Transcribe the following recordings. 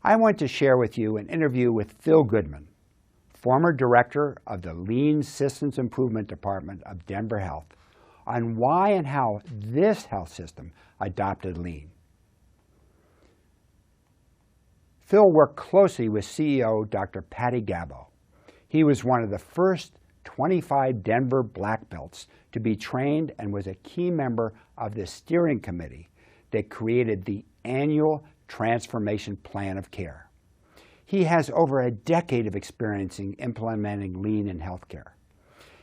I want to share with you an interview with Phil Goodman, former director of the Lean Systems Improvement Department of Denver Health, on why and how this health system adopted Lean. Phil worked closely with CEO Dr. Paredo. He was one of the first 25 Denver black belts to be trained and was a key member of the steering committee that created the annual Transformation Plan of Care. He has over a decade of experience in implementing Lean in healthcare.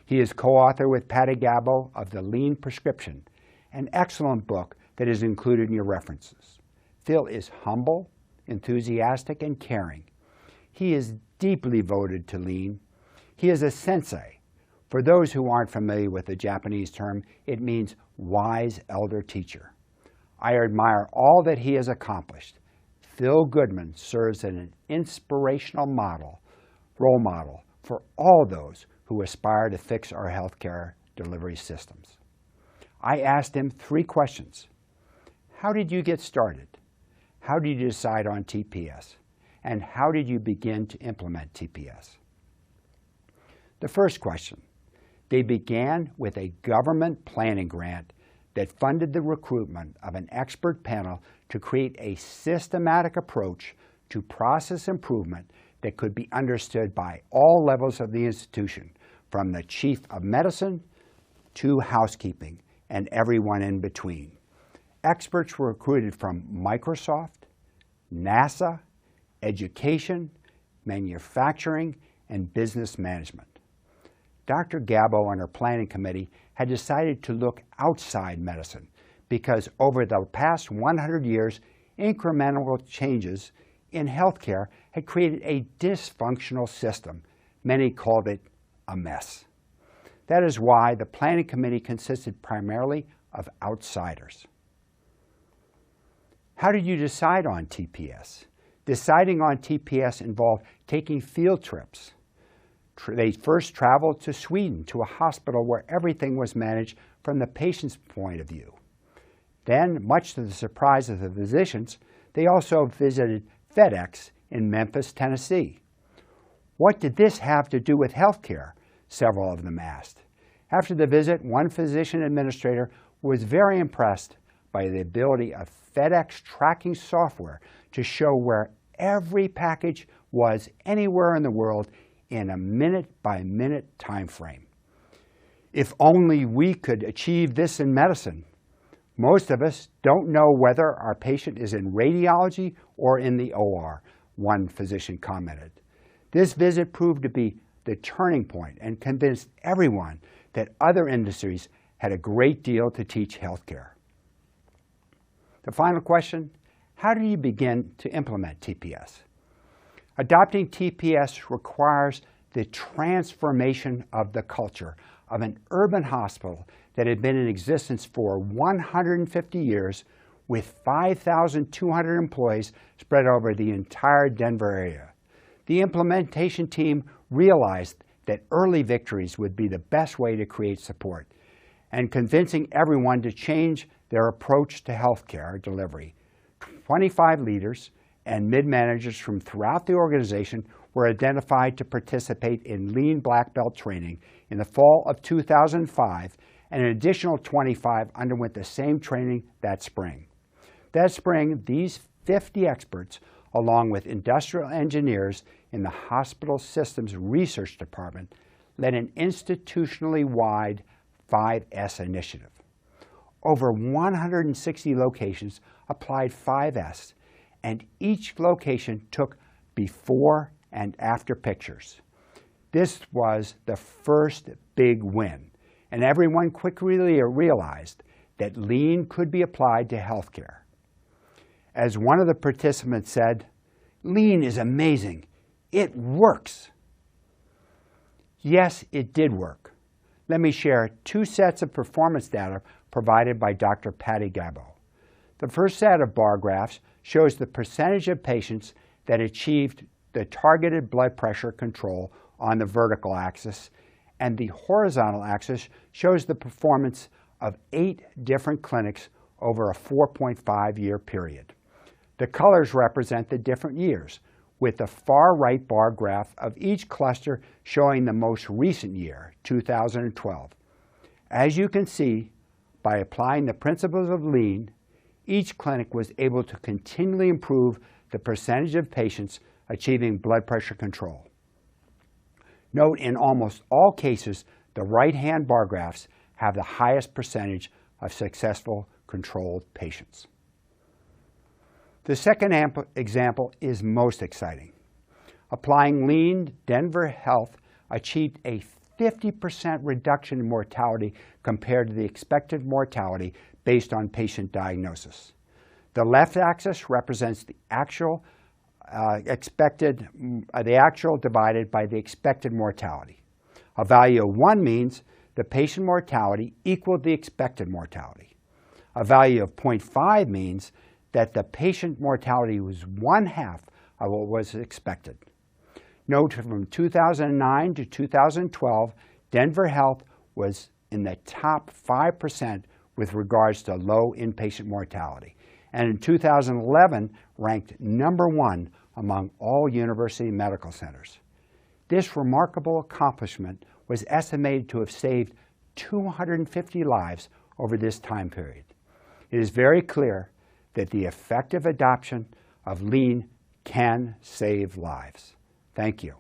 He is co-author with Paredo of The Lean Prescription, an excellent book that is included in your references. Phil is humble, enthusiastic, and caring. He is deeply devoted to Lean. He is a sensei. For those who aren't familiar with the Japanese term, it means wise elder teacher. I admire all that he has accomplished. Phil Goodman serves as an inspirational role model for all those who aspire to fix our healthcare delivery systems. I asked him 3 questions. How did you get started? How did you decide on TPS? And how did you begin to implement TPS? The first question, they began with a government planning grant that funded the recruitment of an expert panel to create a systematic approach to process improvement that could be understood by all levels of the institution, from the chief of medicine to housekeeping and everyone in between. Experts were recruited from Microsoft, NASA, education, manufacturing, and business management. Dr. Gabo and her planning committee had decided to look outside medicine because over the past 100 years, incremental changes in healthcare had created a dysfunctional system. Many called it a mess. That is why the planning committee consisted primarily of outsiders. How did you decide on TPS? Deciding on TPS involved taking field trips. They first traveled to Sweden to a hospital where everything was managed from the patient's point of view. Then, much to the surprise of the physicians, they also visited FedEx in Memphis, Tennessee. What did this have to do with healthcare? Several of them asked. After the visit, one physician administrator was very impressed by the ability of FedEx tracking software to show where every package was anywhere in the world in a minute-by-minute time frame. If only we could achieve this in medicine. Most of us don't know whether our patient is in radiology or in the OR, one physician commented. This visit proved to be the turning point and convinced everyone that other industries had a great deal to teach healthcare. The final question, how do you begin to implement TPS? Adopting TPS requires the transformation of the culture of an urban hospital that had been in existence for 150 years with 5,200 employees spread over the entire Denver area. The implementation team realized that early victories would be the best way to create support, and convincing everyone to change their approach to healthcare delivery. 25 leaders and mid-managers from throughout the organization were identified to participate in Lean Black Belt training in the fall of 2005, and an additional 25 underwent the same training that spring. That spring, these 50 experts, along with industrial engineers in the hospital systems research department, led an institutionally wide 5S initiative. Over 160 locations applied 5S, and each location took before and after pictures. This was the first big win, and everyone quickly realized that Lean could be applied to healthcare. As one of the participants said, "Lean is amazing. It works." Yes, it did work. Let me share 2 sets of performance data provided by Dr. Paredo. The first set of bar graphs shows the percentage of patients that achieved the targeted blood pressure control on the vertical axis, and the horizontal axis shows the performance of 8 different clinics over a 4.5-year period. The colors represent the different years, with the far right bar graph of each cluster showing the most recent year, 2012. As you can see, by applying the principles of lean, each clinic was able to continually improve the percentage of patients achieving blood pressure control. Note, in almost all cases, the right-hand bar graphs have the highest percentage of successful controlled patients. The second example is most exciting. Applying lean, Denver Health achieved a 50% reduction in mortality compared to the expected mortality based on patient diagnosis. The left axis represents the actual divided by the expected mortality. A value of 1 means the patient mortality equaled the expected mortality. A value of 0.5 means that the patient mortality was 1/2 of what was expected. Note, from 2009 to 2012, Denver Health was in the top 5% with regards to low inpatient mortality, and in 2011 ranked #1 among all university medical centers. This remarkable accomplishment was estimated to have saved 250 lives over this time period. It is very clear that the effective adoption of lean can save lives. Thank you.